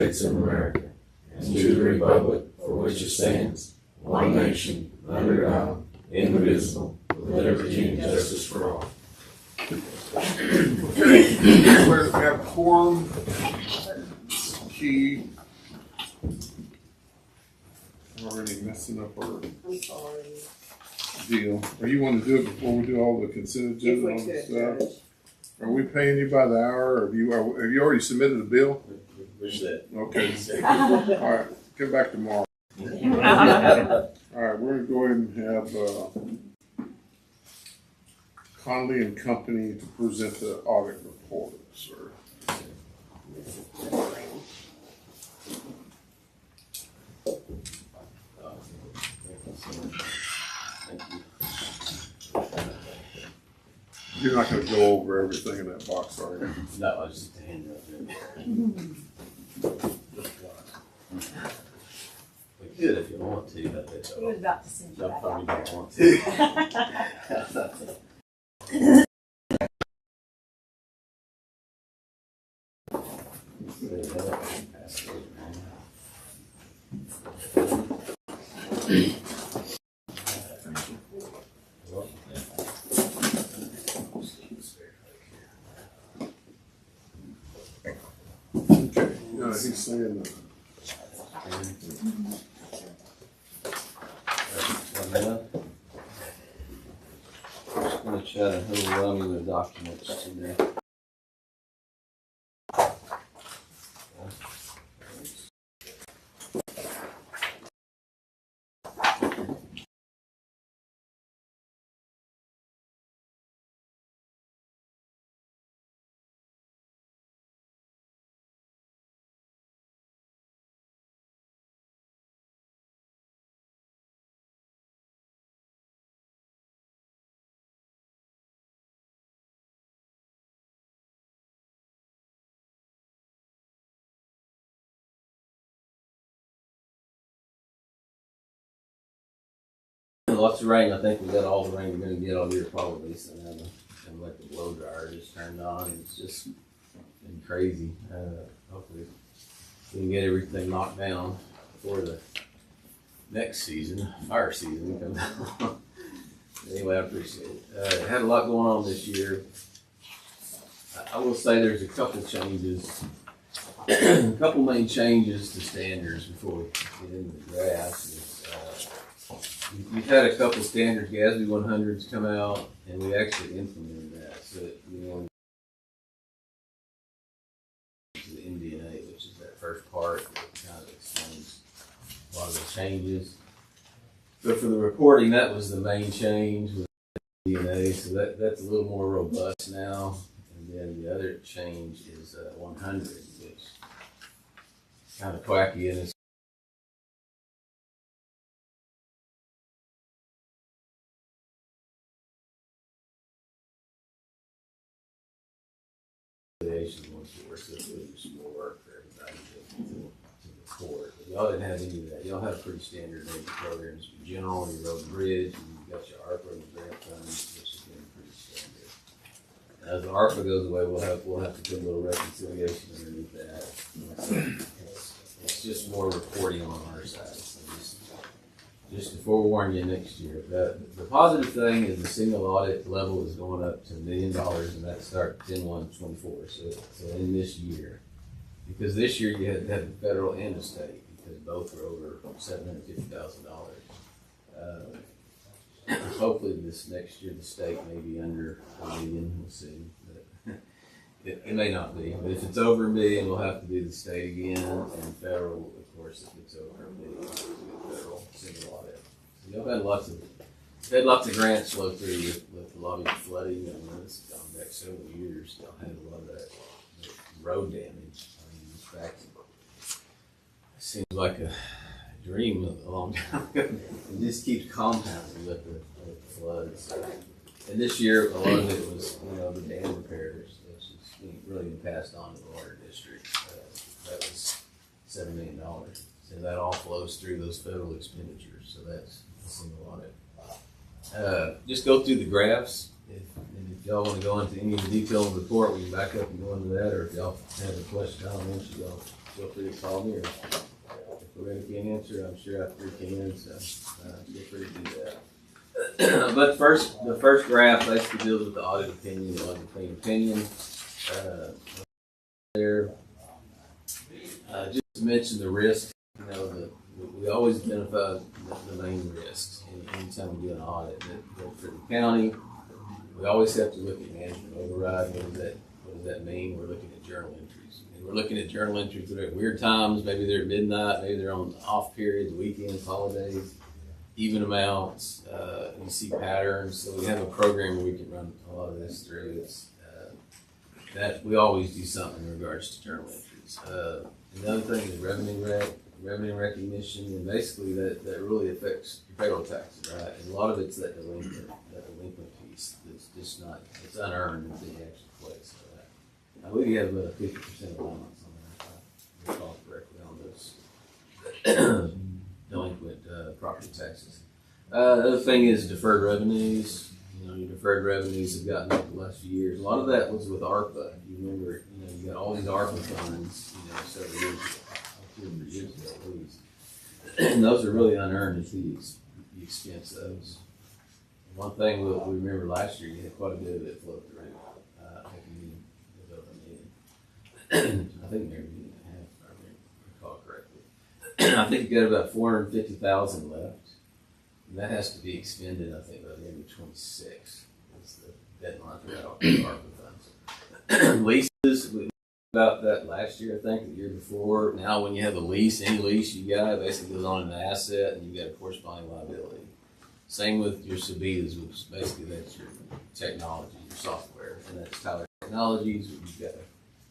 States of America, and to the republic for which it stands, one nation, under God, indivisible, with liberty and justice for all. Where we have quorum, key. Already messing up our I'm sorry. deal. Or you want to do it before we do all the consent agenda If on we the could, stuff? Are we paying you by the hour, or have you already submitted a bill? Where's that? Okay. All right, come back tomorrow. All right, we're gonna go ahead and have Conley and Company to present the audit report, sir. You're not gonna go over everything in that box, are you? No, I was just a hand up there. We could if you want to, but they He was about to send you y'all back probably out don't want to. Okay, he's saying that. Just gonna try to overwhelm you with documents today. Lots of rain. I think we got all the rain we're going to get all year probably. So now and like the blow dryer just turned on. It's just been crazy. Hopefully we can get everything knocked down before the next season, fire season, comes along. Anyway, I appreciate it. Had a lot going on this year. I will say there's a couple changes, a couple main changes to standards before we get into the graphs. We've had a couple standards, GASB 100s come out, and we actually implemented that. So we went to the MD&A, which is that first part that kind of explains a lot of the changes. But for the reporting, that was the main change with MD&A, so that's a little more robust now. And then the other change is 100, which is kind of quacky in its so it was more work for everybody to record. But y'all didn't have any of that. Y'all have pretty standard major programs. General, your road and bridge, and you got your ARPA and grant funds, which has been pretty standard. As the ARPA goes away, we'll have to put a little reconciliation underneath that. So it's just more reporting on our side. So just to forewarn you next year. The positive thing is the single audit level is going up to $1 million, and that starts 10/1/24. So in this year, because this year you had to have the federal and the state, because both are over $750,000. Hopefully this next year the state may be under $1 million. We'll see. But it may not be. But if it's over $1 million, we'll have to do the state again, and federal, of course, if it's over $1 million, we'll have to do federal single audit. So y'all had lots of grants flow through with a lot of flooding, and it's gone back several years. Y'all had a lot of that road damage. I mean, in fact, it seems like a dream of a long time ago. It just keeps compounding with the floods. And this year, a lot of it was, the dam repairs, which is really been passed on to the water district. That was $7 million. So that all flows through those federal expenditures. So that's a single audit. Just go through the graphs. If y'all want to go into any of the detail of the report, we can back up and go into that. Or if y'all have a question, I don't want you to go. feel free to call me, or if Loretta can't answer, I'm sure after he can, so feel free to do that. But the first graph basically deals with the audit opinion, the audit clean opinion. There, just to mention the risks, we always identify the main risks anytime we do an audit. But for the county, we always have to look at management override. What does that mean? We're looking at journal entries. And we're looking at journal entries that are at weird times. Maybe they're at midnight. Maybe they're on off periods, weekends, holidays, even amounts. You see patterns. So we have a program where we can run a lot of this through. It's that we always do something in regards to journal entries. Another thing is revenue recognition, and basically that really affects your payroll taxes, right? And a lot of it's that delinquent piece that's just not, it's unearned until you actually place. I believe you have about a 50% allowance on that, if I recall correctly, on those delinquent property taxes. The other thing is deferred revenues. Your deferred revenues have gotten up the last few years. A lot of that was with ARPA. You remember, you got all these ARPA funds, several years ago, 2 or 3 years ago at least. And those are really unearned until you expense those. One thing we remember last year, you had quite a bit of it flow through. I think you was over $1 million. I think maybe $1.5 million, if I recall correctly. I think you got about 450,000 left. And that has to be expended, I think, by the end of 26 is the deadline for ARPA funds. Leases, we about that last year, I think, the year before. Now, when you have a lease, any lease you got, it basically goes on an asset, and you got a corresponding liability. Same with your Sabitas, which basically that's your technology, your software, and that's Tyler Technologies. You've got a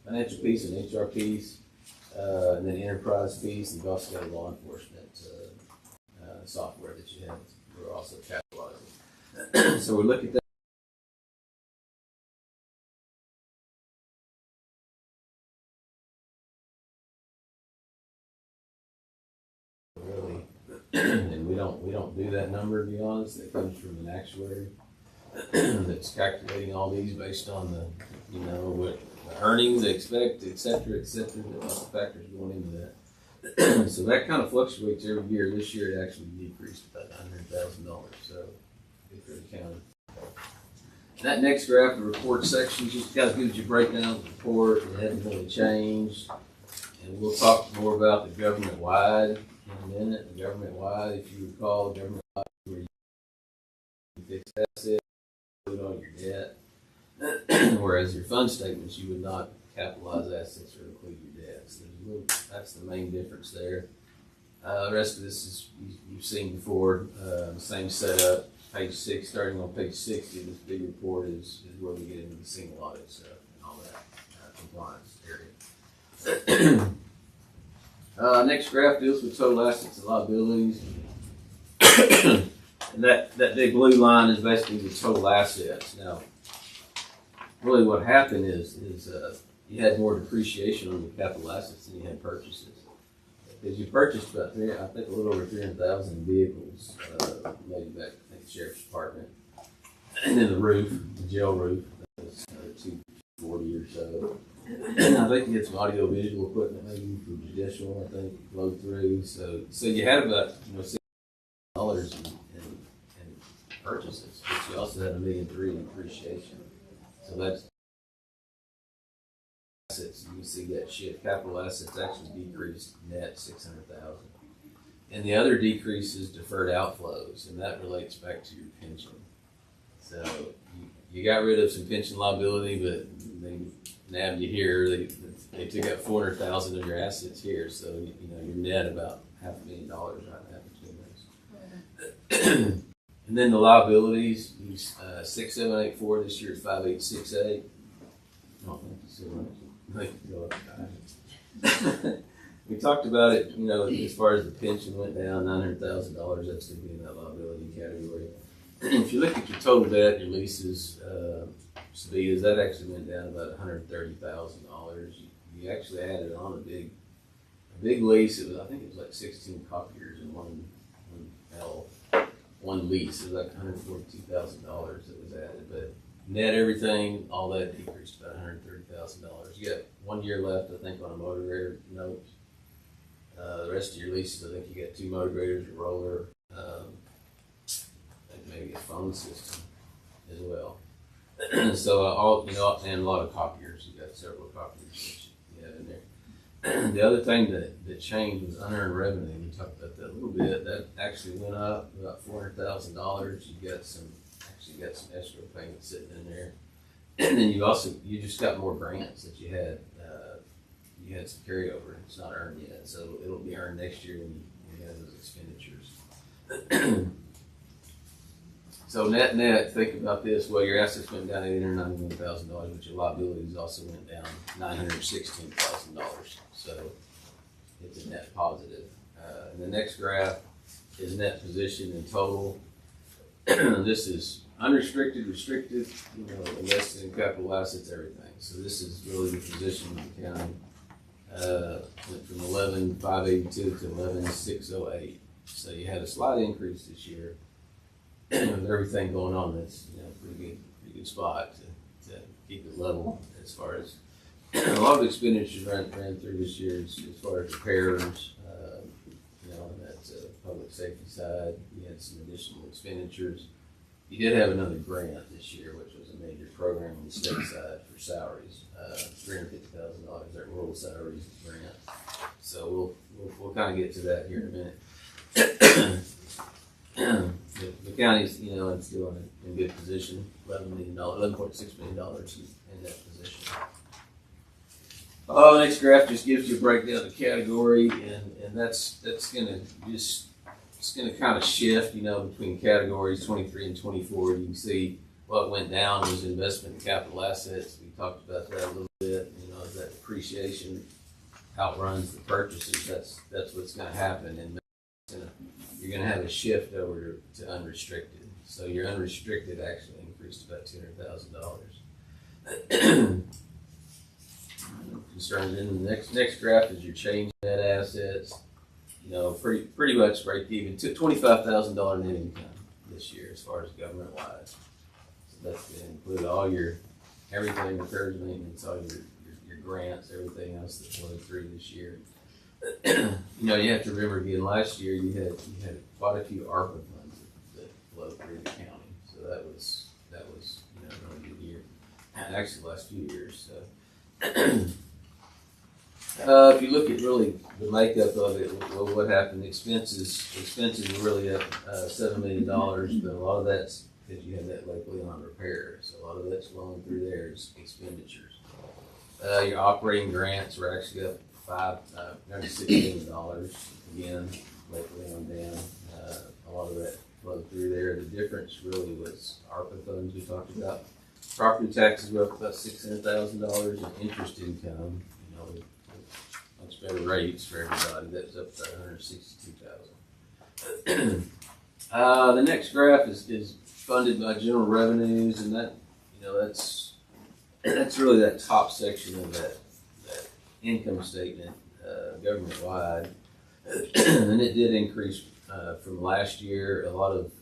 financial piece, an HR piece, and then enterprise piece, and you've also got a law enforcement software that you have. We're also capitalizing. So we look at that. Really, and we don't do that number, to be honest. That comes from an actuary that's calculating all these based on what the earnings they expect, et cetera, et cetera. There's lots of factors going into that. So that kind of fluctuates every year. This year it actually decreased about $100,000. So good for the county. That next graph, the report section, just kind of gives you a breakdown of the report. It hasn't really changed. And we'll talk more about the government-wide in a minute. The government-wide, if you recall, government-wide where you fix assets, put on your debt. Whereas your fund statements, you would not capitalize assets or include your debts. That's the main difference there. The rest of this is you've seen before. Same setup. Page 6, starting on page 60, this big report is where we get into the single audit stuff and all that compliance area. Next graph deals with total assets and liabilities. And that big blue line is basically the total assets. Now, really what happened is you had more depreciation on your capital assets than you had purchases. Because you purchased about I think a little over 300,000 vehicles, maybe back, I think, the sheriff's department. And then the roof, the jail roof, that was 240 or so. And I think you had some audio visual equipment maybe for judicial, I think, flowed through. So you had about $6 in purchases, but you also had $1.3 million in depreciation. So that's assets. You can see that shift. Capital assets actually decreased net $600,000, and the other decrease is deferred outflows, and that relates back to your pension. So you got rid of some pension liability, but they nabbed you here. They took out $400,000 of your assets here, so you're net about $500,000 right now between those. And then the liabilities, 6,784 this year is 5,868. Oh, thank you so much. We talked about it, as far as the pension went down, $900,000, that's going to be in that liability category. If you look at your total debt, your leases, Sabitas, that actually went down about $130,000. You actually added on a big lease. I think it was like 16 copiers in one lease. It was like $142,000 that was added, but net everything, all that decreased about $130,000. You got 1 year left, I think, on a motor air note. rest of your leases, I think you got 2 motor graders, a roller, and maybe a phone system as well. So all, you know, and a lot of copiers. You got several copiers that you have in there. The other thing that changed was unearned revenue. We talked about that a little bit. That actually went up about $400,000. You got some escrow payments sitting in there, and then you just got more grants that you had. You had some carryover. It's not earned yet, so it'll be earned next year when you have those expenditures. So net, think about this. Well, your assets went down $891,000, but your liabilities also went down $916,000. So it's a net positive. And the next graph is net position in total. This is unrestricted, restricted, you know, invested in capital assets, everything. So this is really the position of the county. Went from 11,582 to 11,608. So you had a slight increase this year. With everything going on, that's, you know, pretty good spot to keep it level as far as a lot of expenditures ran through this year as far as repairs, you know, on that public safety side. You had some additional expenditures. You did have another grant this year, which was a major program on the state side for salaries, $350,000, that rural salaries grant. So we'll kind of get to that here in a minute. The county's, you know, it's still in good position, $11.6 million in that position. Oh, next graph just gives you a breakdown of category, and that's gonna it's gonna kind of shift, you know, between categories 23 and 24. You can see what went down was investment in capital assets. We talked about that a little bit. You know, as that depreciation outruns the purchases, that's what's gonna happen, and you're going to have a shift over to unrestricted. So your unrestricted actually increased about $200,000. Concerns in the next graph is your change in net assets. You know, pretty much break even to $25,000 net income this year as far as government wide. So that's going to include all everything, repairs, maintenance, all your grants, everything else that flowed through this year. You know, you have to remember again, last year you had quite a few ARPA funds that flowed through the county. So that was you know, a really good year. And actually the last few years. So if you look at really the makeup of it, what happened, expenses were really up $7 million, but a lot of that's because you had that Lake Leon repair. So a lot of that's flowing through there is expenditures. Your operating grants were actually up $96 million. Again, lately on down. A lot of that flowed through there. The difference really was ARPA funds we talked about. Property taxes were up about $600,000, and interest income, you know, with much better rates for everybody. That's up to $162,000. The next graph is funded by general revenues, and that, you know, that's really that top section of that income statement, government wide, and it did increase from last year. A lot of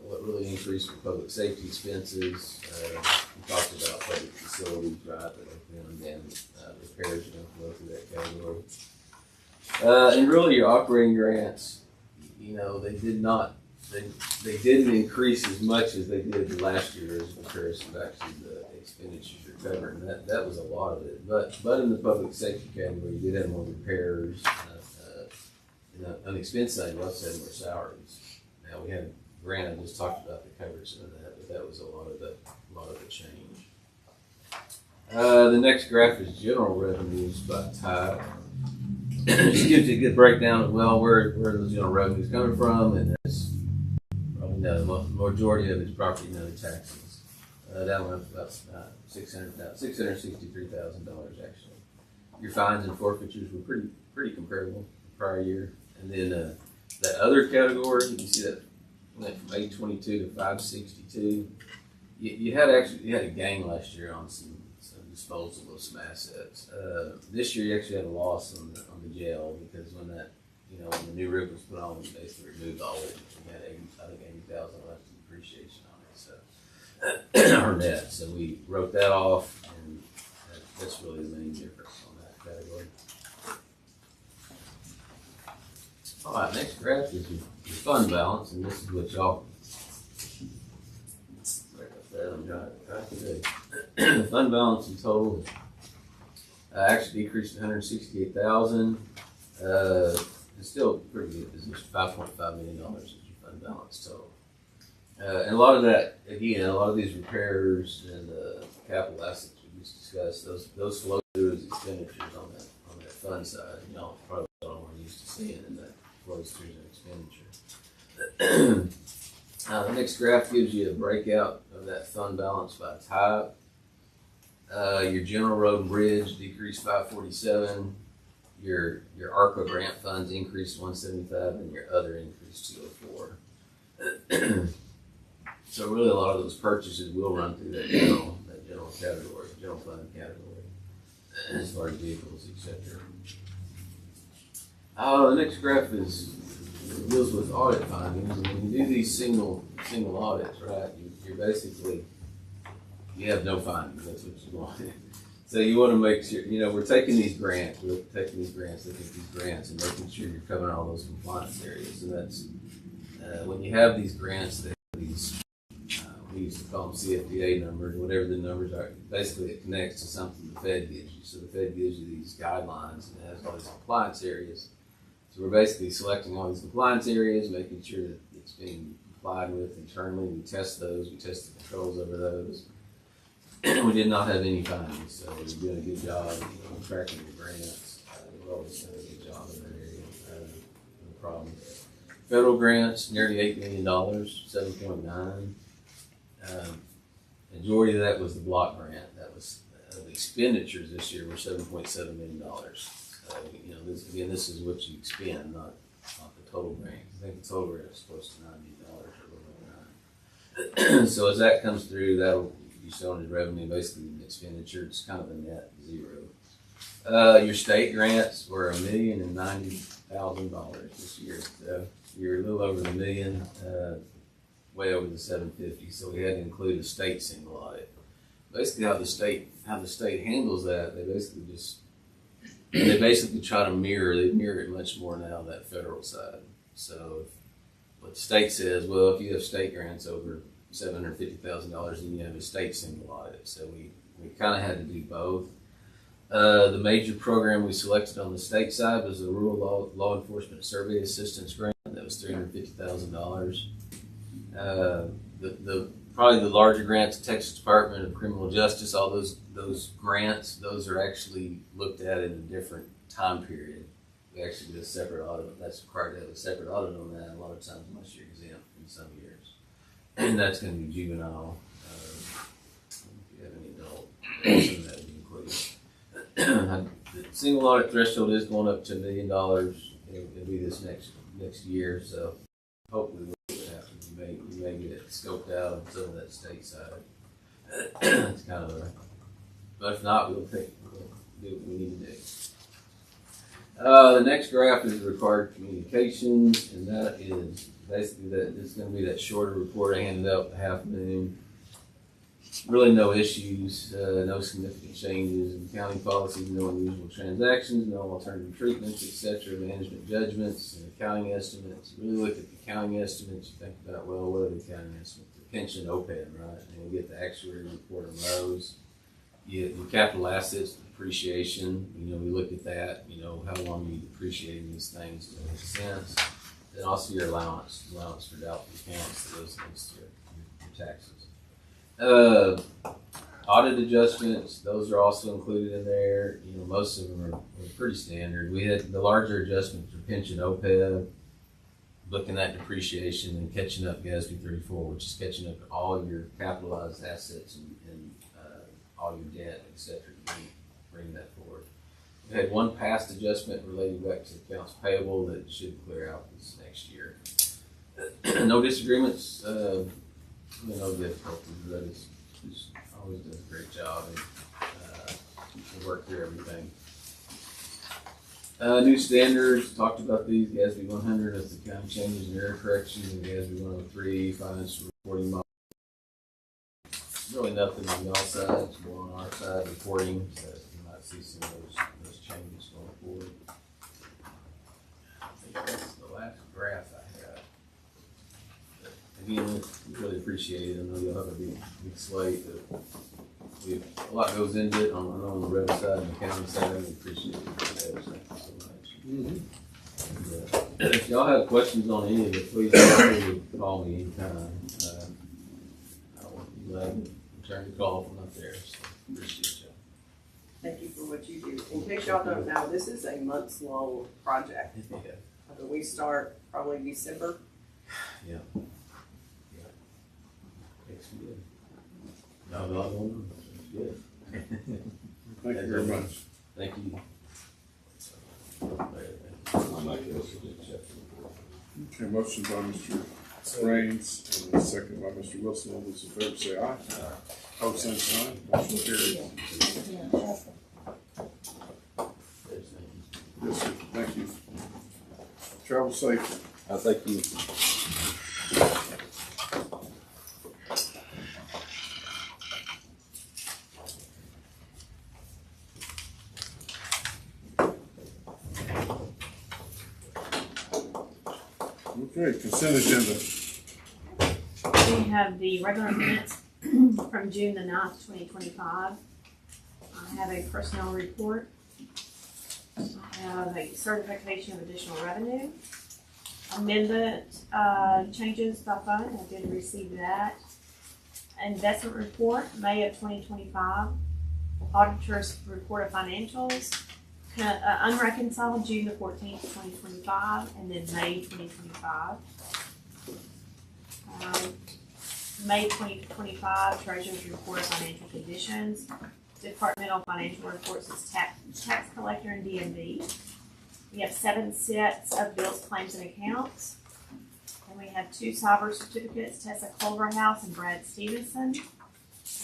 what really increased were public safety expenses. We talked about public facilities, right? Repairs don't flow through that category. And really, your operating grants, you know, they didn't increase as much as they did last year as comparison back to the expenditures you're covering. That was a lot of it. But in the public safety category, you did have more repairs. On the expense side, you also had more salaries. Now we had a grant I just talked about that covered some of that, but that was a lot of the change. The next graph is general revenues by type. Just gives you a good breakdown of where those general revenues coming from, and that's probably the majority of it's property and other taxes. That went up about $663,000 actually. Your fines and forfeitures were pretty comparable to the prior year, and then that other category, you can see that went from 822 to 562. You had a gain last year on some disposal of some assets. This year you actually had a loss on the jail because when the new roof was put on, we basically removed all of it. We had $80,000 left in depreciation on it, so our net. So we wrote that off, and that's really the main difference on that category. All right, next graph is your fund balance, and this is what y'all. Sorry about that, I'm trying today. The fund balance in total actually decreased to 168,000. It's still pretty good position. $5.5 million is your fund balance total. And a lot of that, again, a lot of these repairs and capital assets we just discussed, those flow through as expenditures on that fund side. And y'all probably all are used to seeing, and that flows through as an expenditure. The next graph gives you a breakout of that fund balance by type. Your general road and bridge decreased 547. Your ARPA grant funds increased 175, and your other increased 204. So really, a lot of those purchases will run through that general category, general fund category, as far as vehicles, etc. The next graph deals with audit findings, and when you do these single audits, right, you're basically, you have no findings. That's what you want. So you want to make sure, we're taking these grants, looking at these grants, and making sure you're covering all those compliance areas. And that's when you have these grants, they have these. We used to call them CFDA numbers, whatever the numbers are. Basically, it connects to something the Fed gives you. So the Fed gives you these guidelines, and it has all these compliance areas. So we're basically selecting all these compliance areas, making sure that it's being complied with internally. We test those. We test the controls over those. We did not have any findings, so we're doing a good job of tracking the grants. We've always done a good job in that area. No problem. Federal grants, nearly $8 million, 7.9. Majority of that was the block grant. That was the expenditures this year were $7.7 million. So, this is what you expend, not the total grant. I think the total grant is close to $9 million or a little over $9. So as that comes through, that'll be shown as revenue, basically an expenditure. It's kind of a net zero. Your state grants were $1,090,000 this year. So you're a little over $1 million. Way over the 750, so we had to include a state single audit. Basically, how the state handles that, they basically try to mirror it much more now that federal side. So what the state says, well, if you have state grants over $750,000, then you have a state single audit. So we kind of had to do both. The major program we selected on the state side was the Rural Law Enforcement Survey Assistance Grant. That was $350,000. Probably the larger grants, Texas Department of Criminal Justice, all those grants, those are actually looked at in a different time period. We actually do a separate audit. That's required to have a separate audit on that. A lot of times, unless you're exempt in some years, and that's going to be juvenile. If you have any adult, some of that would be included. The single audit threshold is going up to $1 million. It'll be this next year, so hopefully. You may get it scoped out on some of that state side. It's kind of but if not, we'll do what we need to do. The next graph is required communications, and that is basically that it's going to be that shorter report I handed out at half noon. Really no issues, no significant changes in accounting policies, no unusual transactions, no alternative treatments, etc., management judgments and accounting estimates. You really look at the accounting estimates, you think about, well, what are the accounting estimates? The pension OPEB, right? And you get the actuary report on those. Your capital assets, depreciation, we look at that, how long are you depreciating these things to make sense. Then also your allowance for doubtful accounts, that goes against your taxes. Audit adjustments, those are also included in there. Most of them are pretty standard. We had the larger adjustment for pension OPEB, looking at depreciation and catching up GASB 34, which is catching up all your capitalized assets and all your debt, etc. Bring that forward. We had one past adjustment related back to accounts payable that should clear out this next year. No disagreements. No difficulties. That is always does a great job and work through everything. New standards, talked about these. GASB 100, that's the accounting changes and error corrections, and GASB 103, financial reporting model. Really nothing on y'all side, it's more on our side, reporting, so you might see some of those changes going forward. I think that's the last again. Really appreciate it. I know you'll have a big slate. A lot goes into it. I know on the revenue side and the county side. We appreciate it. Thank you so much. Mm-hmm. And, if y'all have questions on any of it, please feel free to call me anytime. I'll be glad to return the call from up there. So appreciate y'all. Thank you for what you do. In case y'all don't know, this is a months-long project. Yeah. But we start probably December. Yeah. Yeah. It's good. Not a lot going on. It's good. Thank you very much. Thank you. Okay, motion by Mr. Raines and a second by Mr. Wilson. All those in favor say aye. Opposed, same sign. Motion carries. Yes, sir. Thank you. Travel safely. Thank you. Okay, consent agenda. We have the regular minutes from June the 9th, 2025. I have a personnel report. I have a certification of additional revenue. Amendment changes by fund, I did receive that. Investment report, May of 2025. Auditor's report of financials. Unreconciled, June the 14th, 2025, and then May 2025. May 2025, Treasurer's report of financial conditions. Departmental financial reports is tax collector and DMV. We have 7 sets of bills, claims, and accounts. And we have 2 cyber certificates, Tessa Culverhouse and Brad Stevenson.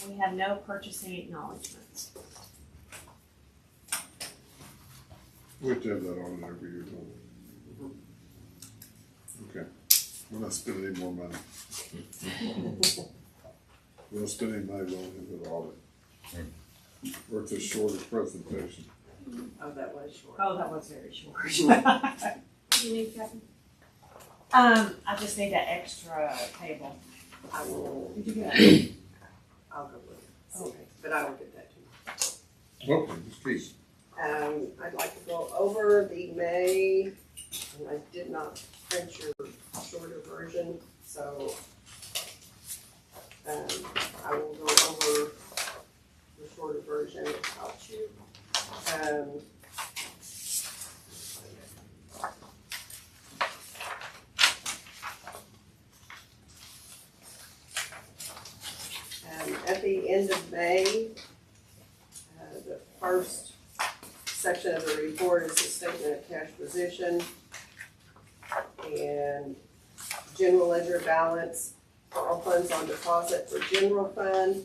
And we have no purchasing acknowledgements. We have to have that on every year, don't we? Okay. We're not spending any more money. We don't spend any money, we don't have an audit. Or it's a shorter presentation. Oh, that was short. Oh, that was very short. What do you need, Kevin? I just need that extra table. I will, Did you get that? I'll go with it. Okay. But I will get that to you. Okay, just keep. I'd like to go over the May, and I did not print your shorter version, so I will go over the shorter version without you. At the end of May, the first section of the report is the statement of cash position and general ledger balance for all funds on deposit for general fund,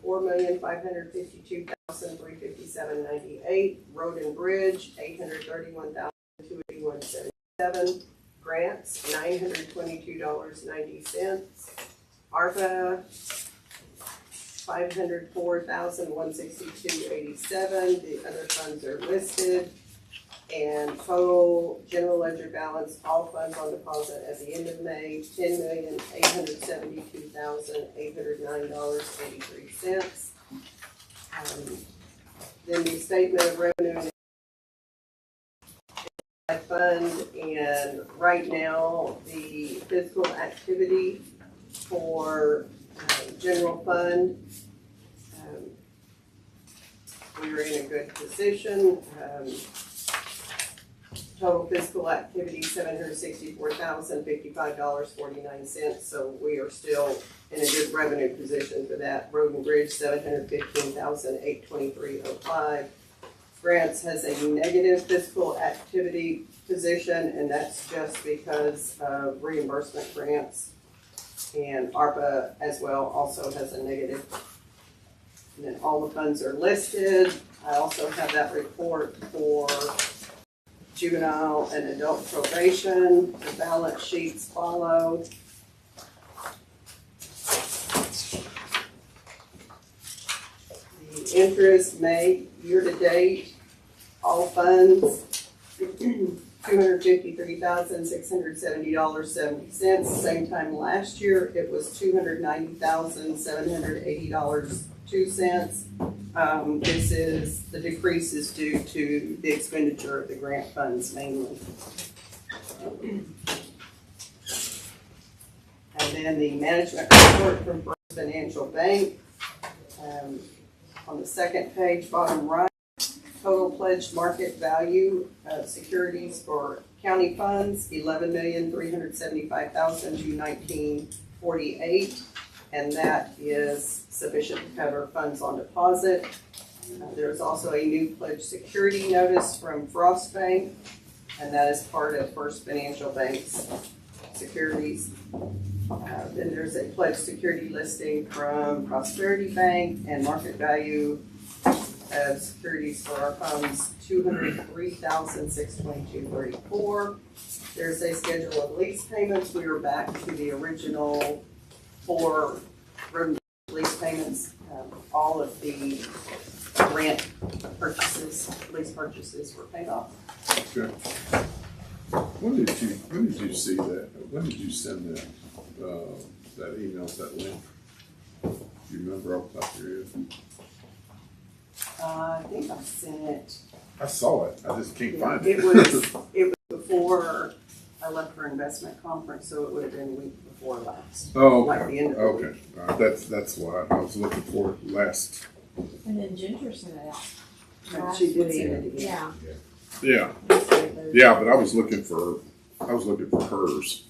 $4,552,357.98. Road and bridge, $831,281.77. Grants, $922.90. ARPA, $504,162.87. The other funds are listed. And total general ledger balance, all funds on deposit at the end of May, $10,872,809.83. Then the statement of revenue and fund, and right now the fiscal activity for general fund, we are in a good position. Total fiscal activity, $764,055.49. So we are still in a good revenue position for that. Road and bridge, $715,823.05. Grants has a negative fiscal activity position, and that's just because of reimbursement grants. And ARPA as well also has a negative. And then all the funds are listed. I also have that report for juvenile and adult probation. The balance sheets follow. The interest made year to date, all funds $253,670.70. Same time last year, it was $290,780.02. The decrease is due to the expenditure of the grant funds mainly. And then the management report from First Financial Bank. On the second page, bottom right, total pledged market value of securities for county funds, $11,375,219.48, and that is sufficient to cover funds on deposit. There's also a new pledged security notice from Frost Bank, and that is part of First Financial Bank's securities. Then there's a pledged security listing from Prosperity Bank, and market value of securities for our funds, $203,622.34. There's a schedule of lease payments. We are back to the original 4 lease payments. All of the grant lease purchases were paid off. Okay. When did you see that? When did you send that email, that link? Do you remember off the top of your head? I think I sent it. I saw it. I just can't find it. It was before I left for investment conference, so it would have been a week before last. Oh, Like the end of the okay. That's why I was looking for it last. And then Ginger sent it out. week. She did send it again. Yeah. Yeah, yeah, but I was looking for hers.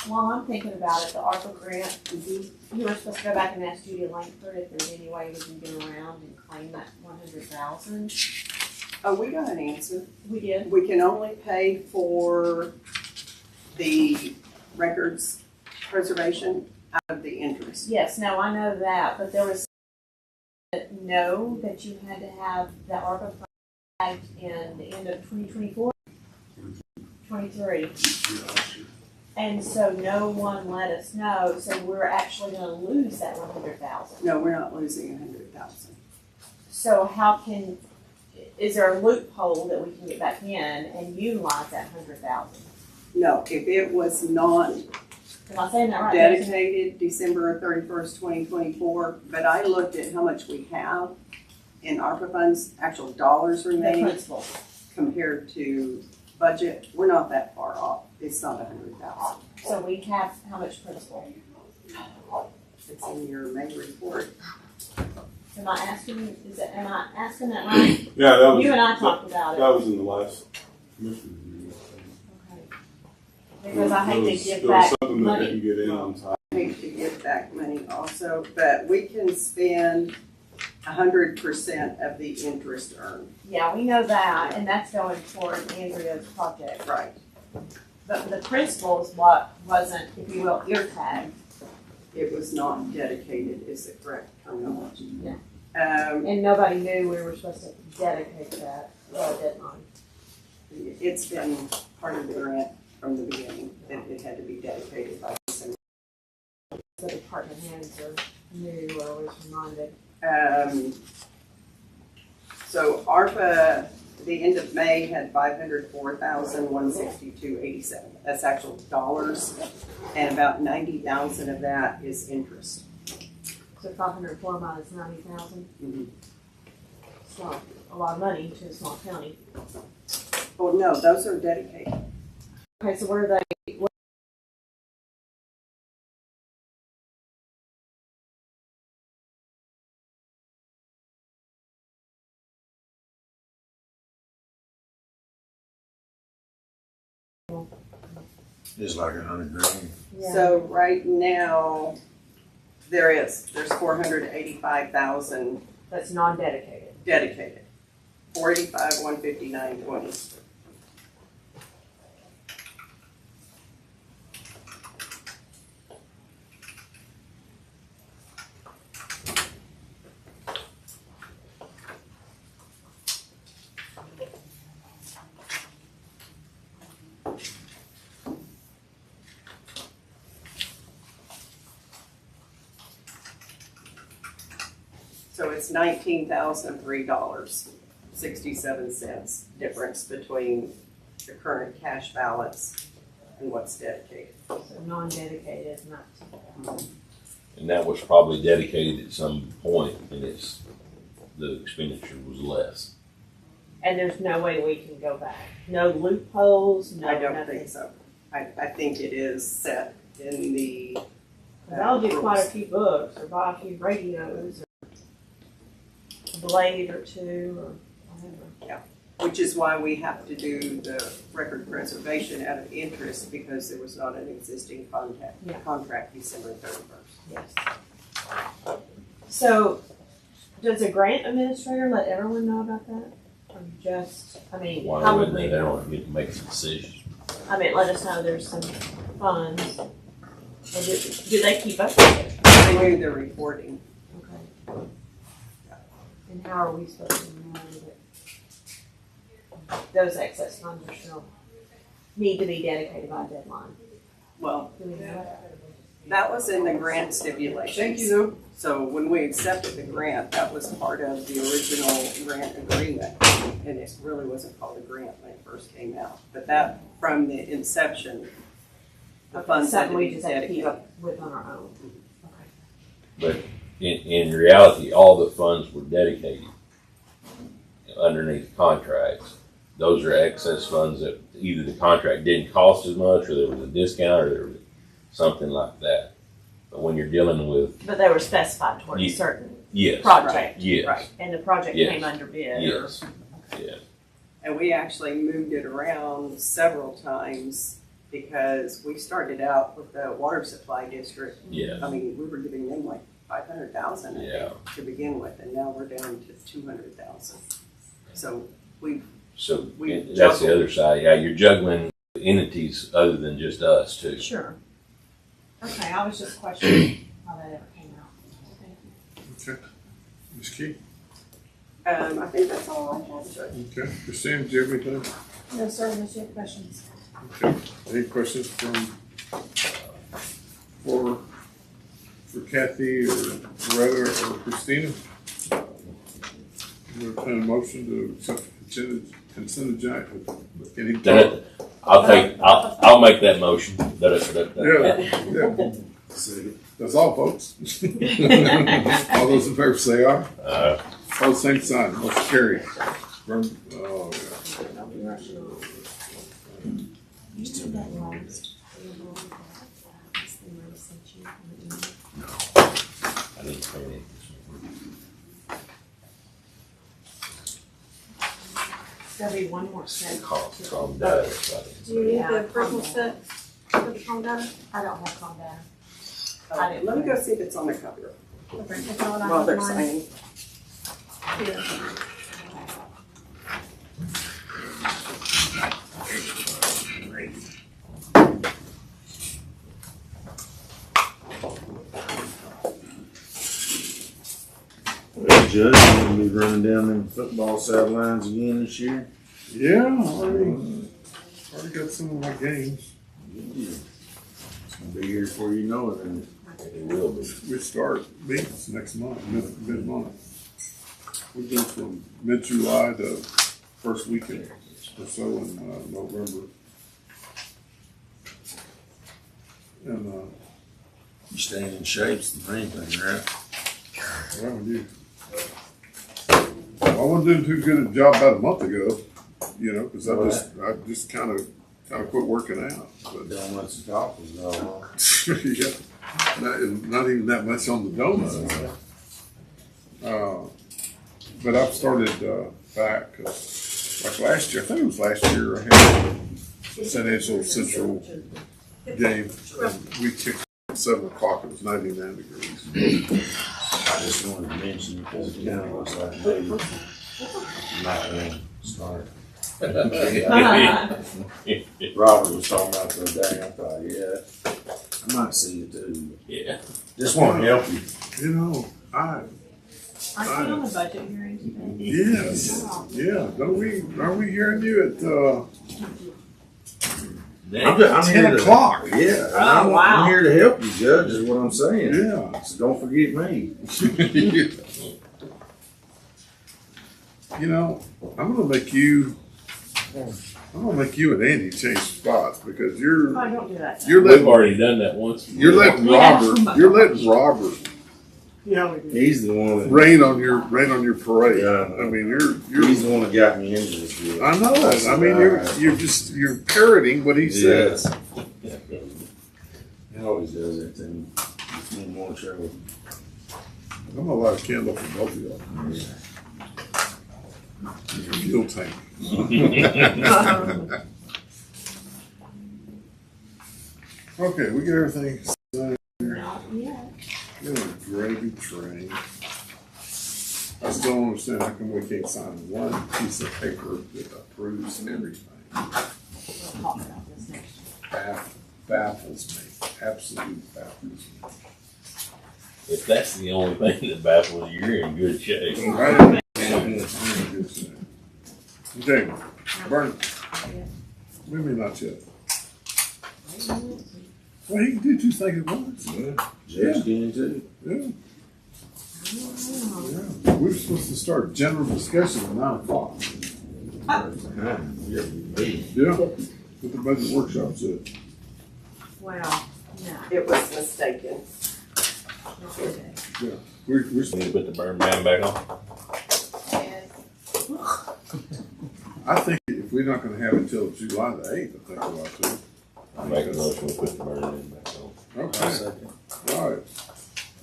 While I'm thinking about it, the ARPA grant, you were supposed to go back and ask Judy Langford if there's any way we can get around and claim that 100,000. Oh, we got an answer. We did. We can only pay for the records preservation out of the interest. Yes, no, I know that, but there was that you had to have the ARPA fund in the end of 2024, 23. And so no one let us know, so we're actually gonna lose that 100,000. No, we're not losing 100,000. So is there a loophole that we can get back in and utilize that 100,000? No, if it was not Am I saying that right? dedicated December 31st, 2024, but I looked at how much we have in ARPA funds, actual dollars The remaining, principal. compared to budget. We're not that far off. It's not 100,000. So we have how much principal? It's in your May report. Am I asking that right? Yeah, that was. You and I talked about it. That was in the last commission meeting. Okay. Because I hate to give There was back something that money. didn't get in on time. I hate to give back money also, but we can spend 100% of the interest earned. Yeah, we know that, and that's going toward Andrea's project. Right. But the principal is what wasn't, if you will, ear tagged. It was not dedicated is the correct terminology. Yeah. Um, And nobody knew we were supposed to dedicate that, deadline. it's been part of the grant from the beginning that it had to be dedicated by December. The department heads are new or always reminded. So ARPA, the end of May had 504,162.87. That's actual dollars, and about 90,000 of that is interest. So 504 minus 90,000. Mhm. It's not a lot of money to a small county. Well, no, those are dedicated. Okay, so what are they? It's like $100,000. So right now, there's 485,000 That's non-dedicated. dedicated. 485, 159.20. So it's $19,003 67 cents difference between the current cash balance and what's dedicated. So non-dedicated, not. And that was probably dedicated at some point, and the expenditure was less. And there's no way we can go back. No loopholes, no I don't nothing. think so. I think it is set in the. 'Cause I'll do quite a few books or buy a few radios or a blade or two or whatever. Which is why we have to do the record preservation out of interest, because there was not an existing Yeah. contract December 31st. Yes. So, does a grant administrator let everyone know about that? Or just, I mean, Why how would wouldn't we they? They know? don't get to make some decisions. I mean, let us know there's some funds. And do they keep up with it? They do the reporting. Okay. And how are we supposed to know that those excess funds are still need to be dedicated by a deadline? Well, Do we know that? that was in the grant stipulations. Thank you. So when we accepted the grant, that was part of the original grant agreement. And it really wasn't called a grant when it first came out. But that, from the inception, the funds had Something to we be just have to keep dedicated. up with on our own. Okay. But in reality, all the funds were dedicated underneath contracts. Those are excess funds that either the contract didn't cost as much, or there was a discount, or there was something like that. But when you're dealing with, But they were specified towards a Ye- certain yes, project. yes, Right. And the project Yes. came under bid. yes, yes. And we actually moved it around several times because we started out with the water supply district. Yes. I mean, we were giving them like 500,000 Yeah. to begin with, and now we're down to 200,000. So So We that's juggle. the other side. Yeah, you're juggling entities other than just us too. Sure. Okay, I was just questioning how that ever came out. Thank you. Okay. Ms. Key? I think that's all I have to. Okay. Christine, do you have anything? No, sir, unless you have questions. Okay. Any questions for Kathy or Loretta or Christina? Entertain a motion to accept the consent agenda. Any That- I'll make that motion. Yeah, yeah. That's all, folks. All those in favor say aye. All same sign, motion carried. Oh, yeah. I'll be rushing on. You did that last. I didn't say anything. There'll be one more set. Calm down. Do you need Yeah, the approval calm set for the home data? I don't have calm data. Let me go see if it's on the cover Okay. If not, I while have they're mine signing. here. Well, Judge, you gonna be running down them football sidelines again this year? Yeah, already got some of my games. It's gonna be here before you know it, and It will be. We start meetings next month, mid-month. We go from mid-July to first weekend or so in November. And, you staying in shape's the main thing, right? well, I wasn't doing too good a job about a month ago, because I just kind of quit working out. But Don't let the golfers know. yeah, not even that much on the donuts. But I've started back, like last year, I think it was last year, I had a San Central game, and we kicked at 7 o'clock, it was 99 degrees. I just wanted to mention it because it kind of looks like maybe might want to start. Robert was talking about the other day, I thought, yeah, I might see it too. Yeah. Just want to help you. Aren't you on the budget hearing today? Yes, yeah, are we hearing you at, I'm 10 here to- o'clock? Yeah, Oh, wow. I'm here to help you, Judge, is what I'm saying. Yeah. So don't forget me. You know, I'm gonna make you and Andy change spots because Oh, don't do that. you're We've letting already done that once. you're letting Robert Yeah, we do. He's the one that, rain on your parade. Yeah. I mean, you're he's the one that got me into this deal. I know it. I mean, you're parroting what he says. He always does that to me. It's me more trouble. I'm gonna light a candle for both of y'all. Fuel tank. Okay, we get everything. Not yet. Get a gravy train. I still don't understand how come we can't sign one piece of paper that approves everything. We'll talk about this next year. Baffles me. Absolutely baffles me. If that's the only thing that baffles you, you're in good shape. Right? Okay, Burn. Maybe not yet. Well, he can do two things at once. Judge can too. Yeah. Yeah. We were supposed to start general discussion at 9 o'clock. Yeah. What the budget workshop said. Well, no. It was mistaken. Yeah. We're Need to put the burn ban back on. I think if we're not gonna have it till July the 8th, I think we ought to. I make a motion to put the burn ban back on. Okay. All right.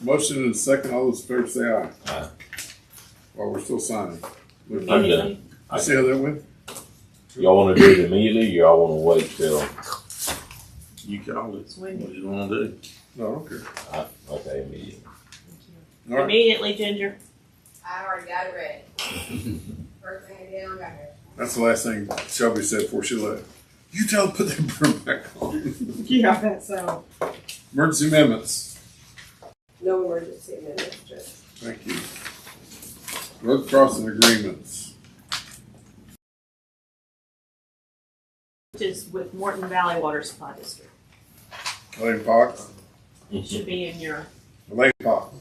Motion and a second. All those in favor say aye. Aye. While we're still signing. I'm done. You see how that went? Y'all wanna do it immediately, or y'all wanna wait till, You call it. It's What windy. you wanna do? No, okay. okay, immediately. All right. Immediately, Ginger. I already got it ready. First thing I did, I got here. That's the last thing Shelby said before she left. You tell them to put that burn back on. Yeah, that's so. Emergency amendments. No emergency amendments, Judge. Thank you. Road crossing agreements. Which is with Morton Valley Water Supply District. Elaine Fox. It should be in your, Elaine Fox.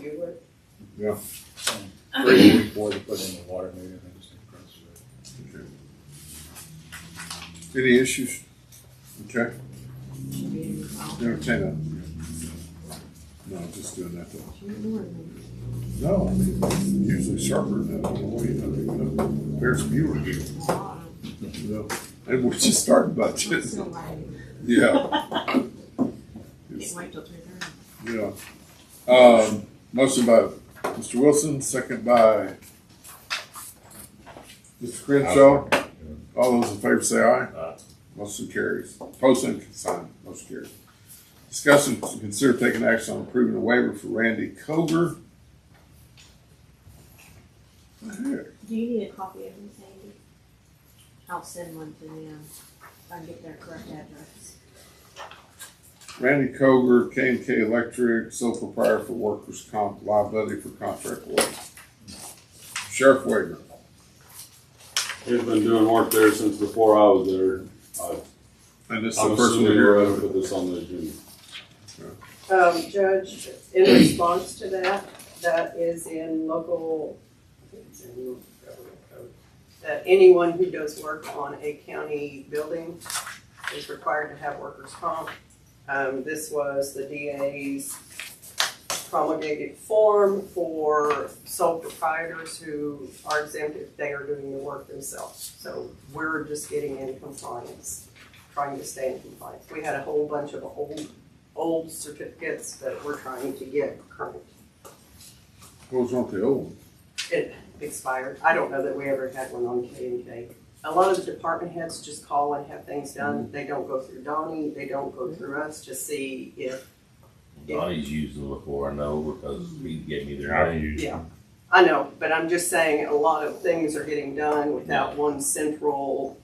You were. Yeah. Before they put in the water meter, they just across the road. Okay. Any issues? Okay. should be in your file. Entertain that. No, just doing that though. Should be more than No, I mean, it's usually sharper than that. I don't know why you know. There's fewer here. that. You know. And we're just starting budget. Still right. Yeah. Can't wait till 3:30. Yeah. Motion by Mr. Wilson, second by Mr. Crenshaw. All those in favor say aye. Aye. Motion carries. Post and sign. Motion carries. Discussion to consider taking action on approving a waiver for Randy Koger. What the heck? Do you need a copy of this, Andy? I'll send one to them. If I can get their correct address. Randy Koger, K&K Electric, sole proprietor for workers' comp liability for contract work. Sheriff Wager. He's been doing work there since before I was there. And this is I'm the first one assuming here. we're gonna put this on the agenda. Judge, in response to that, that is in local, I think it's in local government code, that anyone who does work on a county building is required to have workers' comp. This was the DA's promulgated form for sole proprietors who are exempt if they are doing the work themselves. So we're just getting in compliance, trying to stay in compliance. We had a whole bunch of old certificates that we're trying to get current. What was wrong with the old one? It expired. I don't know that we ever had one on K&K. A lot of the department heads just call and have things done. They don't go through Donnie, they don't go through us to see if, Donnie's used them before, I know, because he gave me their name. yeah. I know, but I'm just saying a lot of things are getting done without one central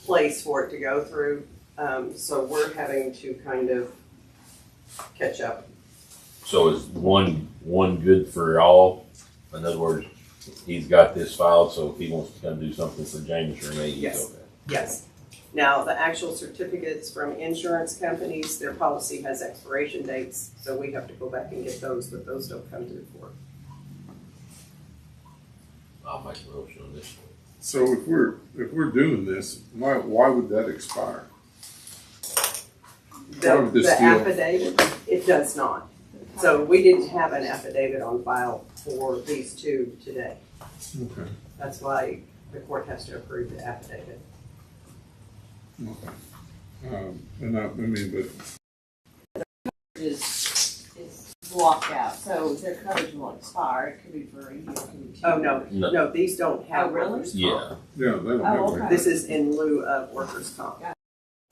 place for it to go through. So we're having to kind of catch up. So is one good for all? In other words, he's got this filed, so if he wants to come do something for James or me, he's Yes. okay. Yes. Now, the actual certificates from insurance companies, their policy has expiration dates, so we have to go back and get those, but those don't come through for. I'll make a motion on this one. So if we're doing this, why would that expire? Why would this The deal- affidavit, it does not. So we didn't have an affidavit on file for these two today. Okay. That's why the court has to approve the affidavit. Okay. And I mean, but is blocked out, so their coverage will expire, it could be for a year, it could be 2 Oh, no, No. no, these don't have Oh, really? workers' comp. Yeah, yeah, they don't Oh, have okay. that. This is in lieu of workers' comp. Well,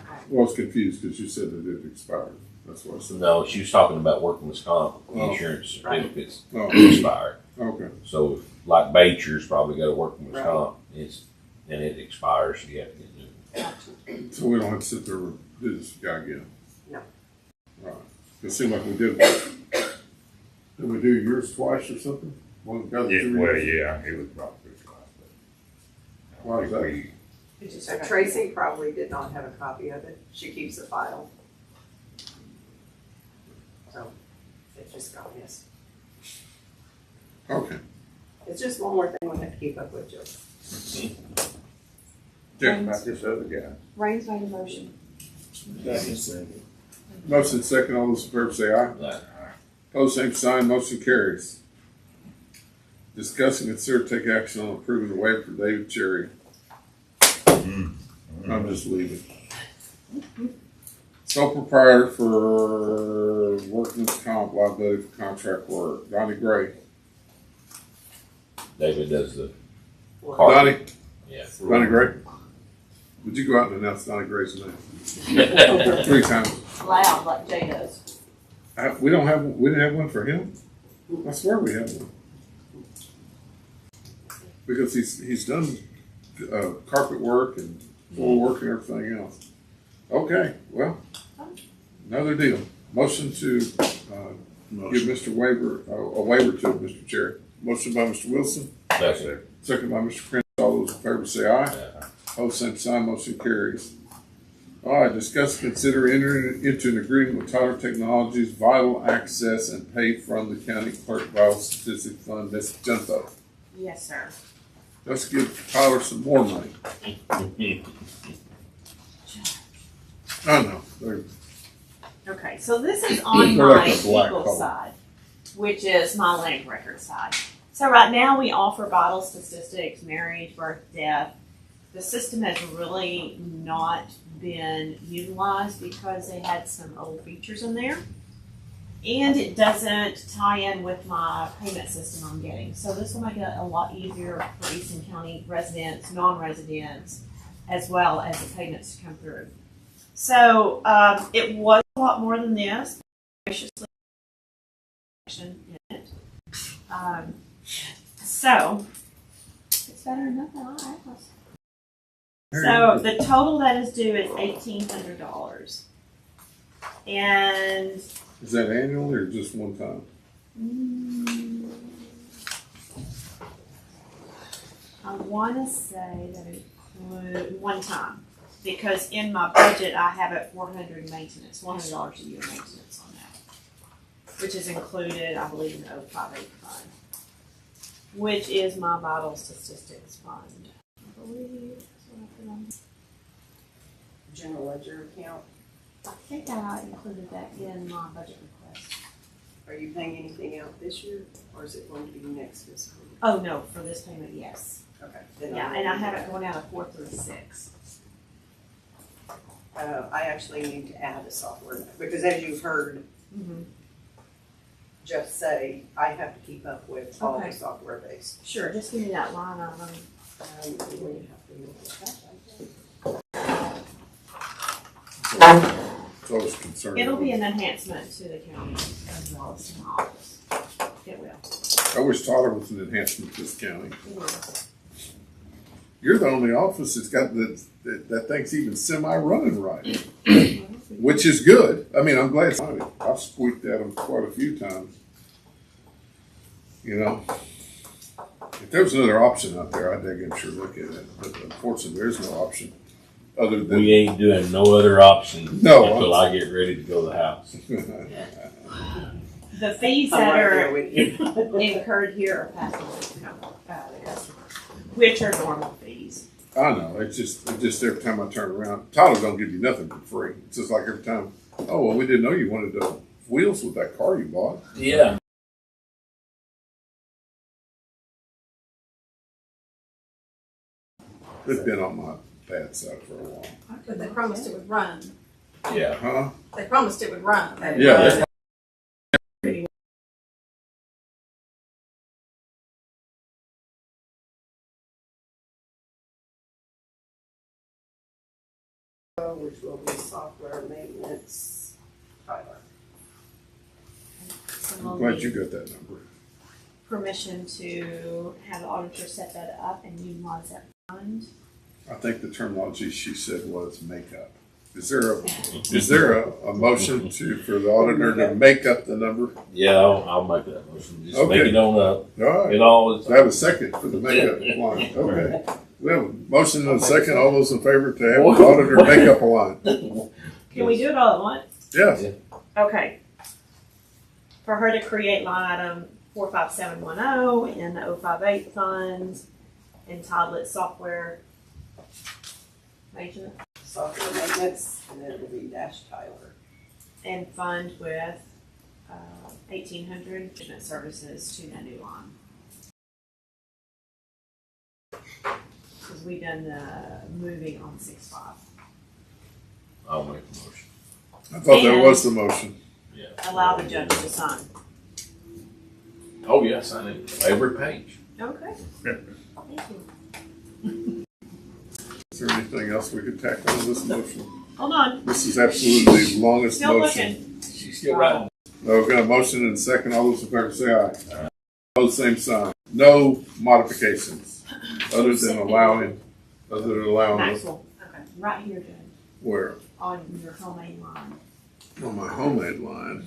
I was confused because you said that it expired. That's what I said. no, she was talking about workman's comp, the Oh. insurance certificates Oh, expired. okay. So like Batcher's probably got a workman's Right. comp, and it expires, so you have to get new. So we don't have to sit there and do this guy again? No. Right. It seemed like we did. Did we do yours twice or something? One got Yeah, two well, years? yeah, it was about 55, but. Why is that? So Tracy probably did not have a copy of it. She keeps the file. So it just got missed. Okay. It's just one more thing we have to keep up with, Joe. Yeah. About this other guy. Rain's made a motion. Motion second. All those in favor say aye. Like, Pose same sign. Motion carries. Discuss and consider take action on approving the waiver for David Cherry. I'm just leaving. Sole proprietor for workman's comp liability for contract work. Donnie Gray. David does the Donnie. yeah. Donnie Gray. Would you go out and announce Donnie Gray's name 3 times? loud like Jay does. We didn't have one for him. I swear we have one. Because he's done carpet work and floor work and everything else. Okay, well, another deal. Motion to give Mr. Waiver a waiver to Mr. Cherry. Motion by Mr. Wilson, Second. second by Mr. Prince. All those in favor say aye. Yeah. Opposed, same sign. Motion carries. All right, discuss, consider entering into an agreement with Tyler Technologies, Vital Access, and Pay from the County Clerk Vital Statistic Fund. Ms. Junto. Yes, sir. Let's give Tyler some more money. I know. Okay, so this is on They're my like a black legal hole. side, which is my land record side. So right now we offer vital statistics, marriage, birth, death. The system has really not been utilized because they had some old features in there. And it doesn't tie in with my payment system I'm getting. So this will make it a lot easier for Eastland County residents, non-residents, as well as the payments to come through. So it was a lot more than this. Graciously in it. So it's better than nothing. I asked. So the total that is due is $1,800, and Is that annually or just one time? I want to say that it include one time, because in my budget I have it $400 maintenance, $100 a year maintenance on that, which is included, I believe, in the 058 fund, which is my vital statistics fund. I believe that's what I put on. General ledger account. I think I included that in my budget request. Are you paying anything out this year, or is it going to be next fiscal year? Oh no, for this payment, yes. Okay. Then Yeah, and I have it going out of 4 through 6. I actually need to add a software, because as you've heard Mm-hmm. Jeff say, I have to keep up with all Okay. the software base. Sure, just give me that line item. We have to look at that. So I was concerned. It'll be an enhancement to the county as well as to my office. It will. I wish Tyler was an enhancement to this county. It is. You're the only office that's got that thing's even semi-running right, which is good. I mean, I'm glad. I've squeaked at them quite a few times. You know, if there was another option out there, I'd daggone sure look at it. But unfortunately, there's no option other than. We ain't doing no other option No, until I get ready to go to the house. The fees I'm that right are there with you. incurred here are passed on to the customer. which are normal fees. I know, it's just every time I turn around, Tyler don't give you nothing for free. It's just like every time, oh, well, we didn't know you wanted the wheels with that car you bought. Yeah. It's been on my bad side for a while. But they promised it would run. Yeah. Huh? They promised it would run. Yeah. Which will be software maintenance, Tyler. So I'm we'll glad need you got that number. permission to have the auditor set that up and utilize that fund. I think the terminology she said was makeup. Is there a motion for the auditor to make up the number? Yeah, I'll make that motion. Just make Okay. it on up. All right. It always. Do I have a second for the makeup line? Okay. We have a motion and a second. All those in favor to have the auditor make up a line? Can we do it all at once? Yes. Okay. For her to create line item 45710 in the 058 funds, entitled it software maintenance, Software maintenance, and then it will be dash Tyler. and fund with 1,800 management services to that new line. Because we done the moving on 6/5. I'll make the motion. I thought that And- was the motion. Yeah. Allow the judge to sign. Oh, yes, I need every page. Okay. Thank you. Is there anything else we could tackle on this motion? Hold on. This is absolutely the longest Still motion. looking. She's still right. No, we've got a motion and a second. All those in favor say aye. Opposed, same sign. No modifications other than allowing, Maxwell. Okay. Right here, Judge. where? On your homemade line. On my homemade line.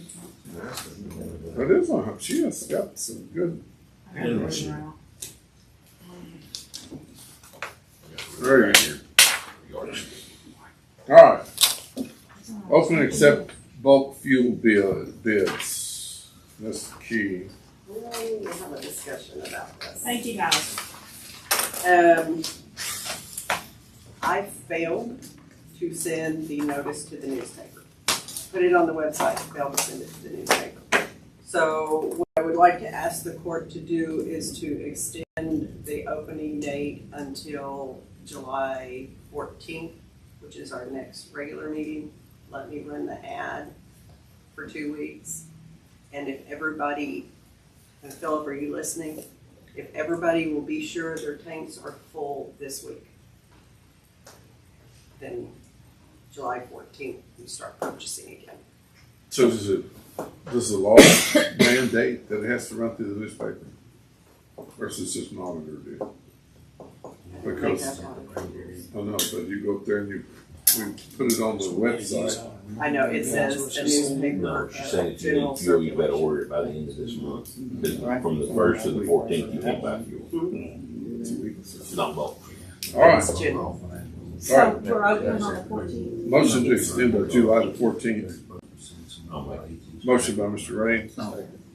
That is on, she has got some good, very good. All right. Open and accept bulk fuel bids. That's the key. We'll have a discussion about this. Thank you, guys. I failed to send the notice to the newspaper. Put it on the website, failed to send it to the newspaper. So what I would like to ask the court to do is to extend the opening date until July 14th, which is our next regular meeting. Let me run the ad for 2 weeks. And if everybody, and Philip, are you listening? If everybody will be sure their tanks are full this week, then July 14th, we start purchasing again. So does the law mandate that it has to run through the newspaper? Versus just an auditor do? Because, oh no, but you go up there and we put it on the website. I know, it says the newspaper. No, she's saying if you general need fuel, you better circulation. order it by the end of this month. Because from the 1st to the 14th, you can't buy fuel. Not bulk. All right. It's general. So we're open on the 14th. Motion to extend to July the 14th. I'll make it. Motion by Mr. Raines,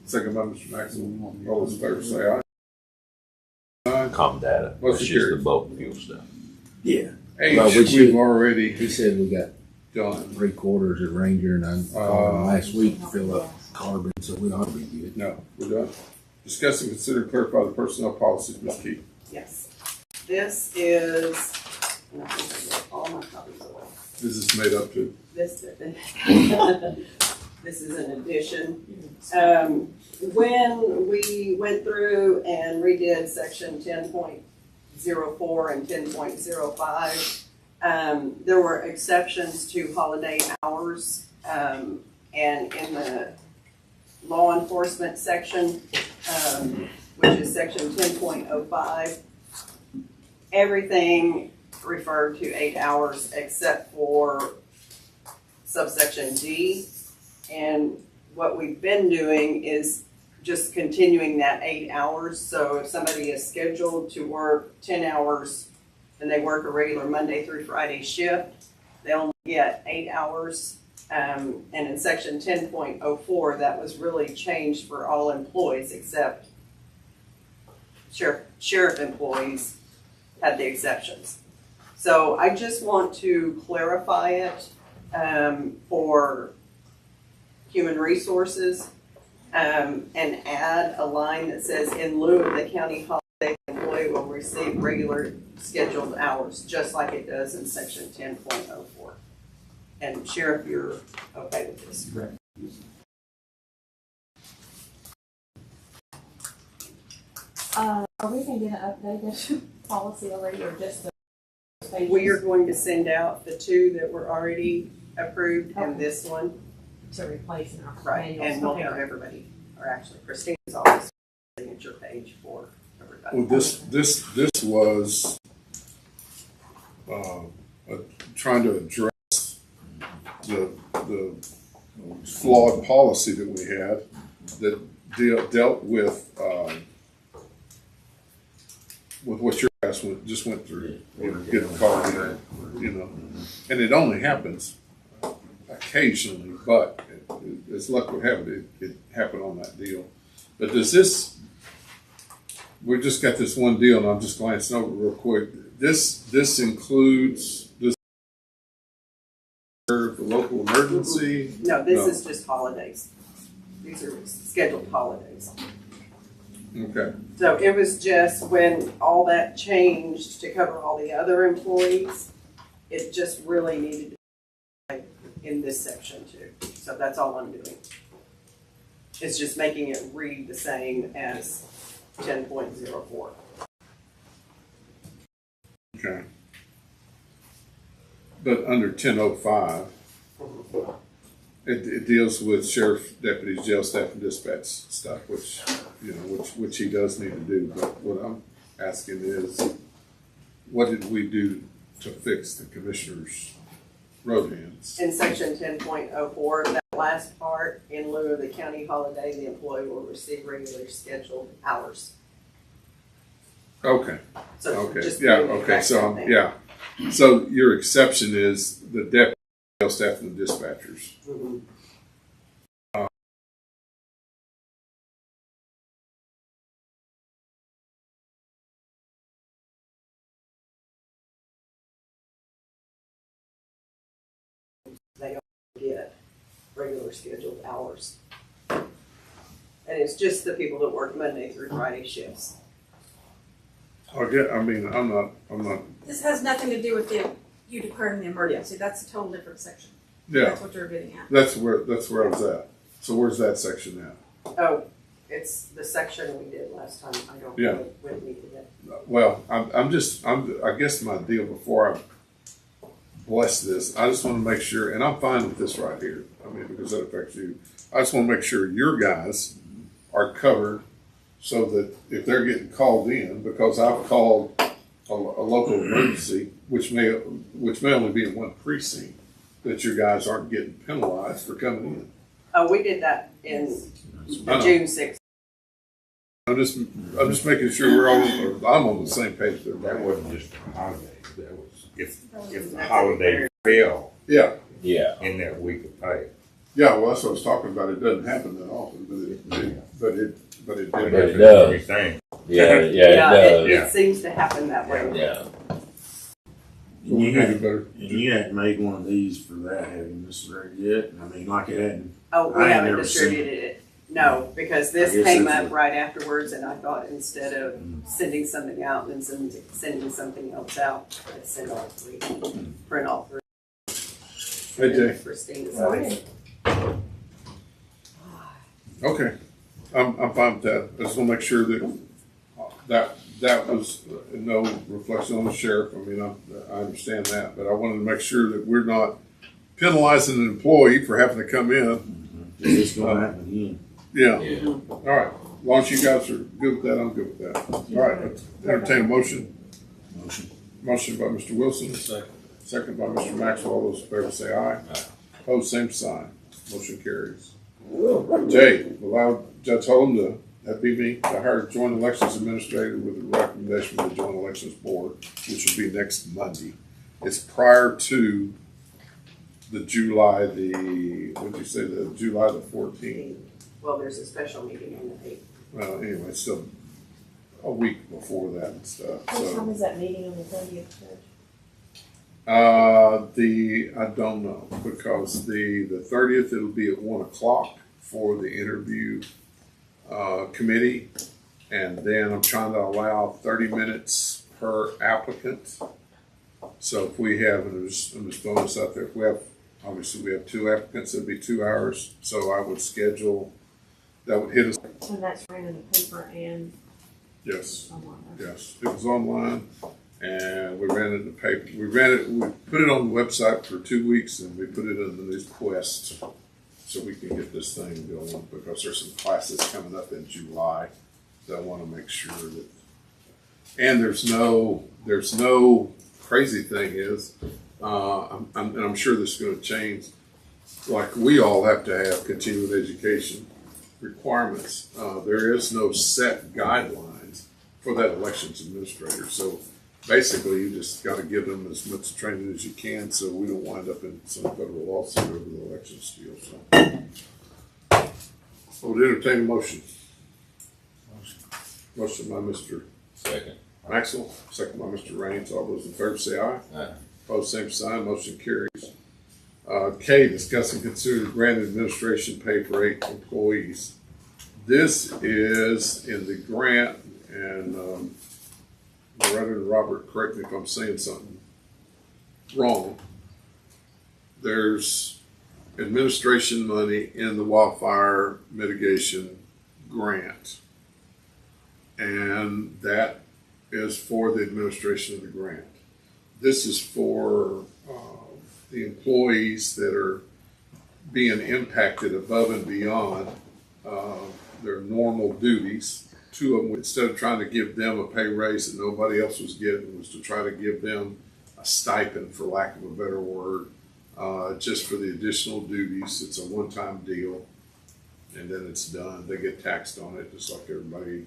second by Mr. Maxwell. All those in favor say aye. Aye. Calm data. Motion It's just the carried. bulk fuel stuff. Yeah. H, Well, we we've should- already He said we got done. 3/4 at Ranger, and I called him last week to fill up carbon, so we ought to be good. No, we're done. Discuss and consider clarify the personnel policies, Ms. Keith. Yes. This is, and I think I wrote all my copies away. This is made up to, This this is an addition. When we went through and redid section 10.04 and 10.05, there were exceptions to holiday hours. And in the law enforcement section, which is section 10.05, everything referred to 8 hours except for subsection D. And what we've been doing is just continuing that 8 hours. So if somebody is scheduled to work 10 hours and they work a regular Monday through Friday shift, they only get 8 hours. And in section 10.04, that was really changed for all employees except sheriff employees. had the exceptions. So I just want to clarify it for human resources and add a line that says, in lieu of the county holiday, the employee will receive regular scheduled hours, just like it does in section 10.04. And Sheriff, you're okay with this, correct? Are we gonna get an updated policy already, or just the pages? We are going to send out the two that were already approved and this one. To replace in our Right, manuals? and we'll Okay. have everybody, or actually Christine's always signature page for everybody. Well, this was, trying to address the flawed policy that we had that dealt with what your guys just went through, getting called in, and it only happens occasionally, but as luck would have it, it happened on that deal. But we just got this one deal, and I'm just glancing over it real quick. This includes the local emergency. No, this is just holidays. These are scheduled holidays. Okay. So it was just when all that changed to cover all the other employees, it just really needed to be in this section too. So that's all I'm doing. It's just making it read the same as 10.04. Okay. But under 10.05, it deals with sheriff, deputies, jail staff, and dispatch stuff, which he does need to do. But what I'm asking is, what did we do to fix the commissioner's road hands? In section 10.04, that last part, in lieu of the county holiday, the employee will receive regular scheduled hours. Okay. So Okay. just Yeah. doing the Okay. exact So same thing. yeah. So your exception is the deputy, jail staff, and the dispatchers. Mhm. They all get regular scheduled hours. And it's just the people that work Monday through Friday shifts. I'm not. This has nothing to do with you declaring the emergency. That's a total different section. Yeah. That's what you're getting at. That's where I was at. So where's that section at? Oh, it's the section we did last time. I don't Yeah. know when we did it. Well, I guess my deal before I bless this, I just want to make sure, and I'm fine with this right here. I mean, because that affects you. I just want to make sure your guys are covered so that if they're getting called in, because I've called a local emergency, which may only be in one precinct, that your guys aren't getting penalized for coming in. Oh, we did that in I know. June 6th. I'm just making sure I'm on the same page there. That wasn't just a holiday, that was, if the holiday fell Yeah. Yeah. in that week of pay. Yeah, well, that's what I was talking about. It doesn't happen that often, but it did. But it That's does. everything. Yeah, it does. It seems to happen that way. Yeah. So we You do better. And you hadn't made one of these for that, have you, Mrs. Ray, yet? I mean, like it hadn't. Oh, we I ain't haven't never seen distributed it. No, because this I guess came that's up what- right afterwards, and I thought instead of sending something out and sending something else out, I'd send all three, print all three. Hey, Jay. Christine decided. Okay, I'm fine with that. I just want to make sure that was no reflection on the sheriff. I mean, I understand that, but I wanted to make sure that we're not penalizing an employee for having to come in. Is this going to happen again? Yeah. All right. As long as you guys are good with that, I'm good with that. All right. Let's entertain a motion. Motion by Mr. Wilson. Second by Mr. Maxwell. All those in favor say aye. Opposed, same sign. Motion carries. Jay, allow Judge Holm that'd be me, to hire joint elections administrator with a recommendation from the Joint Elections Board, which will be next Monday. It's prior to the July the 14th. Well, there's a special meeting on the 8th. Well, anyway, still, a week before that and stuff, What time so. is that meeting on the 30th, Judge? I don't know, because the 30th, it'll be at 1 o'clock for the interview, committee. And then I'm trying to allow 30 minutes per applicant. So if we have, and I'm just throwing this out there, if we have, obviously we have 2 applicants, it'd be 2 hours. So I would schedule, that would hit us, And that's ran in the paper and yes, online. yes. It was online and we ran it in the paper. We put it on the website for 2 weeks and we put it in the News Quest so we can get this thing going because there's some classes coming up in July that I want to make sure that, and there's no crazy thing is, and I'm sure this is going to change. Like we all have to have continuing education requirements. There is no set guidelines for that elections administrator. So basically, you just got to give them as much training as you can, so we don't wind up in some federal lawsuit over the elections deal. So, I would entertain a motion. Motion by Mr. Second. Maxwell, second by Mr. Raines. All those in favor say aye. Aye. Opposed, same sign. Motion carries. K, discuss and consider grant administration pay for 8 employees. This is in the grant, and Reverend Robert, correct me if I'm saying something wrong. There's administration money in the wildfire mitigation grant. And that is for the administration of the grant. This is for the employees that are being impacted above and beyond their normal duties. 2 of them, instead of trying to give them a pay raise that nobody else was getting, was to try to give them a stipend, for lack of a better word, just for the additional duties. It's a one-time deal, and then it's done. They get taxed on it just like everybody,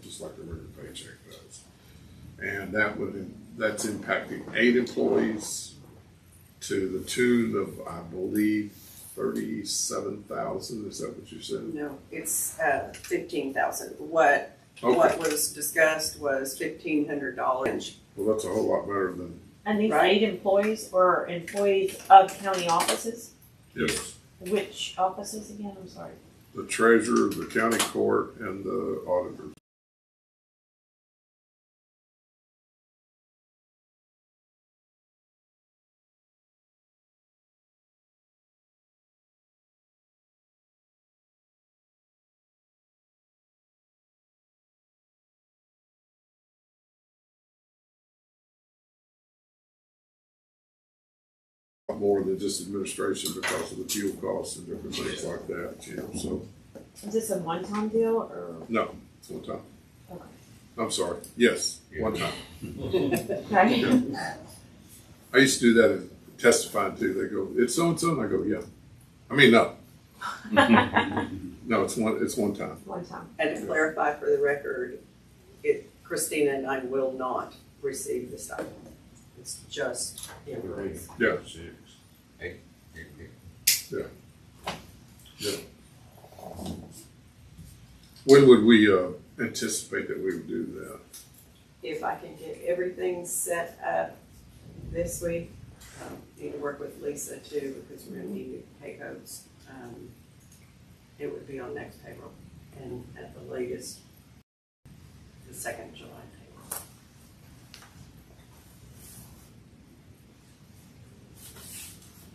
just like a regular paycheck does. And that's impacting 8 employees to the tune of, I believe, 37,000. Is that what you said? No, it's 15,000. What was discussed was $1,500. Well, that's a whole lot better than. And these Right. 8 employees are employees of county offices? Yes. Which offices again? I'm sorry. The treasurer, the county court, and the auditors. More than just administration because of the fuel costs and different things like that, so. Is this a one-time deal or? No, it's one time. Okay. I'm sorry. Yes, one time. Okay. I used to do that in testifying too. They go, "It's so and so," and I go, "Yeah." I mean, no. No, it's one time. One time. And to clarify for the record, Christina and I will not receive the stipend. It's just employees. Yeah. 6, 8, 8. Yeah. When would we anticipate that we would do that? If I can get everything set up this week, need to work with Lisa too, because we're gonna need new pay codes. It would be on next payroll, and at the latest, the 2nd of July payroll.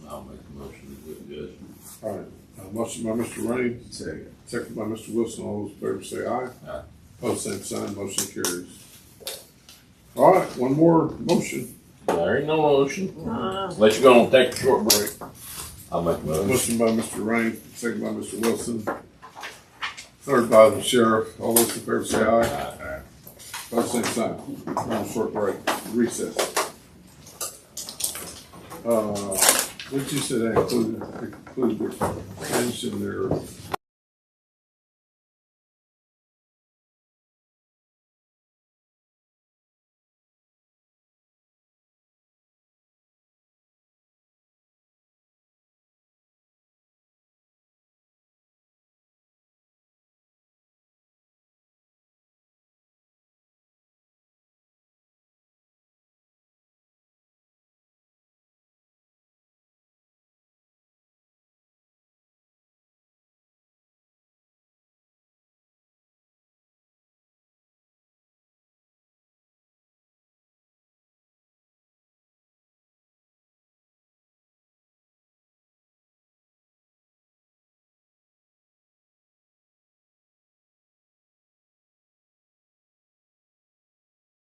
I'll make a motion to do it, Judge. All right. Motion by Mr. Raines. Second by Mr. Wilson. All those in favor say aye. Aye. Opposed, same sign. Motion carries. All right, one more motion. There ain't no motion. Unless you're gonna take a short break. I'll make a motion. Motion by Mr. Raines, second by Mr. Wilson. Third by the sheriff. All those in favor say aye. Aye. Opposed, same sign. We're on a short break. Recess. What did you say that included their pension, their